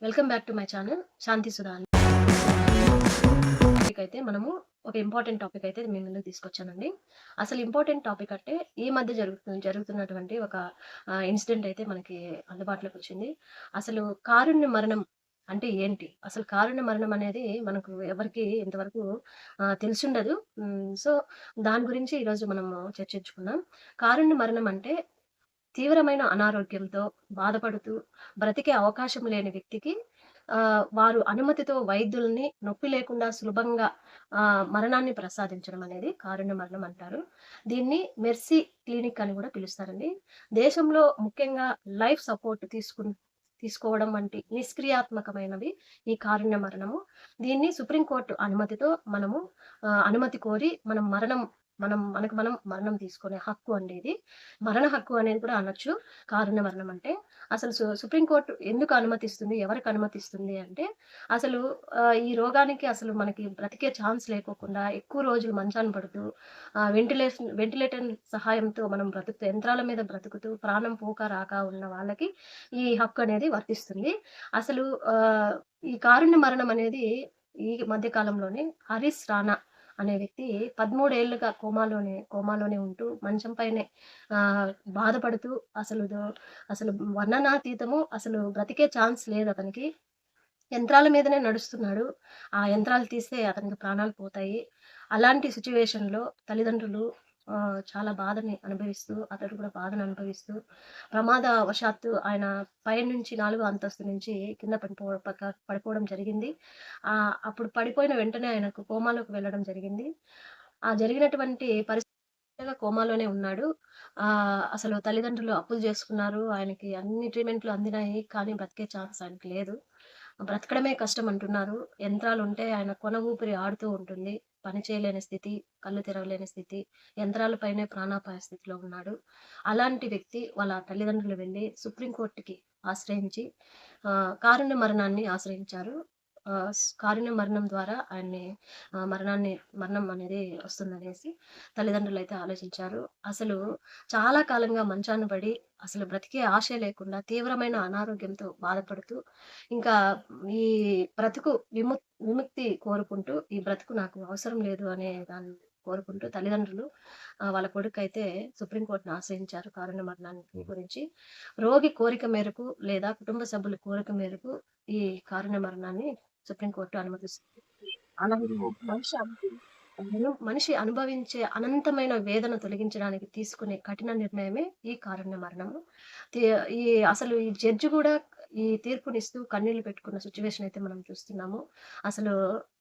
Welcome back to my channel Shanti Sudha అని. టాపిక్ అయితే మనము ఒక ఇంపార్టెంట్ టాపిక్ అయితే మీ ముందుకు తీసుకొచ్చానండి. అసలు ఇంపార్టెంట్ టాపిక్ అంటే ఈ మధ్య జరుగుతున్నటువంటి ఒక ఇన్సిడెంట్ అయితే మనకి అందుబాటులోకి వచ్చింది. అసలు కారుణ్య మరణం అంటే ఏంటి? అసలు కారుణ్య మరణం అనేది మనకు ఎవరికీ ఇంతవరకు తెలిసుండదు. సో, దాని గురించి ఈరోజు మనము చర్చించుకుందాం. కారుణ్య మరణం అంటే తీవ్రమైన అనారోగ్యంతో బాధపడుతూ బ్రతికే అవకాశం లేని వ్యక్తికి వారు అనుమతితో వైద్యుల్ని నొప్పి లేకుండా సులభంగా మరణాన్ని ప్రసాదించడం అనేది కారుణ్య మరణం అంటారు. దీన్ని మెర్సీ క్లినిక్ అని కూడా పిలుస్తారండి. దేశంలో ముఖ్యంగా లైఫ్ సపోర్ట్ తీసుకోవడం వంటి నిష్క్రియాత్మకమైనవి ఈ కారుణ్య మరణము. దీన్ని సుప్రీంకోర్టు అనుమతితో మనము అనుమతి కోరి మనం మరణం తీసుకునే హక్కు అండి ఇది. మరణ హక్కు అనేది కూడా అనొచ్చు కారుణ్య మరణం అంటే. అసలు సుప్రీంకోర్టు ఎందుకు అనుమతిస్తుంది? ఎవరికి అనుమతిస్తుంది అంటే, అసలు ఈ రోగానికి అసలు మనకి బ్రతికే ఛాన్స్ లేకోకుండా ఎక్కువ రోజులు మంచాన పడుతూ వెంటిలేటర్ సహాయంతో మనం యంత్రాల మీద బ్రతుకుతూ ప్రాణం పోక రాక ఉన్న వాళ్ళకి ఈ హక్కు అనేది వర్తిస్తుంది. అసలు ఈ కారుణ్య మరణం అనేది ఈ మధ్య కాలంలోనే హరీష్ రాణా అనే వ్యక్తి 13 ఏళ్లుగా కోమాలోనే ఉంటూ మంచం పైనే బాధపడుతూ అసలు వర్ణనాతీతము. అసలు బ్రతికే ఛాన్స్ లేదతనికి. యంత్రాల మీదనే నడుస్తున్నాడు. ఆ యంత్రాలు తీస్తే అతనికి ప్రాణాలు పోతాయి. అలాంటి సిట్యుయేషన్‌లో తల్లిదండ్రులు చాలా బాధని అనుభవిస్తూ, అతడు కూడా బాధను అనుభవిస్తూ, ప్రమాదవశాత్తు ఆయన పైనుంచి 4వ అంతస్తు నుంచి కింద పడిపోవడం జరిగింది. అప్పుడు పడిపోయిన వెంటనే ఆయనకు కోమాలోకి వెళ్ళడం జరిగింది. ఆ జరిగినటువంటి పరిస్థితిగా కోమాలోనే ఉన్నాడు. అసలు తల్లిదండ్రులు అప్పులు చేసుకున్నారు. ఆయనకి అన్ని ట్రీట్‌మెంట్‌లు అందినాయి. కానీ బ్రతికే ఛాన్స్ ఆయనకి లేదు. బ్రతకడమే కష్టం అంటున్నారు. యంత్రాలుంటే ఆయన కొన ఊపిరి ఆడుతూ ఉంటుంది. పని చేయలేని స్థితి, కళ్ళు తెరవలేని స్థితి, యంత్రాలపైనే ప్రాణాపాయ స్థితిలో ఉన్నాడు. అలాంటి వ్యక్తి వాళ్ళ తల్లిదండ్రులు వెళ్లి సుప్రీం కోర్ట్‌కి ఆశ్రయించి కారుణ్య మరణాన్ని ఆశ్రయించారు. కారుణ్య మరణం ద్వారా ఆయన్ని మరణం అనేది వస్తుందనేసి తల్లిదండ్రులైతే ఆలోచించారు. అసలు చాలా కాలంగా మంచాన పడి అసలు బ్రతికే ఆశే లేకుండా తీవ్రమైన అనారోగ్యంతో బాధపడుతూ ఇంకా ఈ బ్రతుకు విముక్తి కోరుకుంటూ ఈ బ్రతుకు నాకు అవసరం లేదు అనే దాన్ని కోరుకుంటూ తల్లిదండ్రులు వాళ్ళ కొడుకైతే సుప్రీం కోర్టుని ఆశ్రయించారు కారుణ్య మరణానికి గురించి. రోగి కోరిక మేరకు లేదా కుటుంబ సభ్యుల కోరిక మేరకు ఈ కారుణ్య మరణాన్ని సుప్రీం కోర్టు అనుమతిస్తుంది. అలాగే మనిషి అనుభవించే అనంతమైన వేదన తొలగించడానికి తీసుకునే కఠిన నిర్ణయమే ఈ కారుణ్య మరణము. తి ఈ అసలు ఈ జడ్జి గూడా ఈ తీర్పునిస్తూ కన్నీళ్లు పెట్టుకున్న సిట్యుయేషన్ అయితే మనం చూస్తున్నాము. అసలు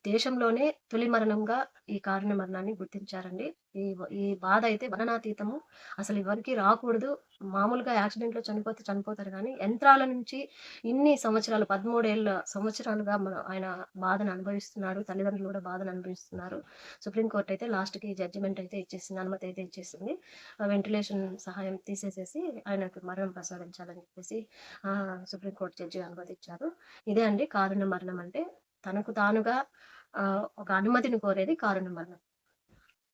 దేశంలోనే తొలి మరణంగా ఈ కారుణ్య మరణాన్ని గుర్తించారండి. ఈ ఈ బాధ అయితే వర్ణనాతీతము. అసలు ఎవరికీ రాకూడదు. మామూలుగా యాక్సిడెంట్‌లో చనిపోతే చనిపోతారు గానీ, యంత్రాల నుంచి ఇన్ని సంవత్సరాలు 13 ఏళ్ల సంవత్సరాలుగా ఆయన బాధను అనుభవిస్తున్నాడు. తల్లిదండ్రులు కూడా బాధను అనుభవిస్తున్నారు. సుప్రీం కోర్ట్ అయితే లాస్ట్‌కి జడ్జిమెంట్ అయితే ఇచ్చేసింది. అనుమతి అయితే ఇచ్చేసింది. వెంటిలేషన్ సహాయం తీసేసేసి ఆయనకు మరణం ప్రసాదించాలని చెప్పేసి సుప్రీం కోర్ట్ జడ్జి అనుమతిచ్చారు. ఇదే అండి కారుణ్య మరణం అంటే. తనకు తానుగా ఒక అనుమతిని కోరేది కారుణ్య మరణం.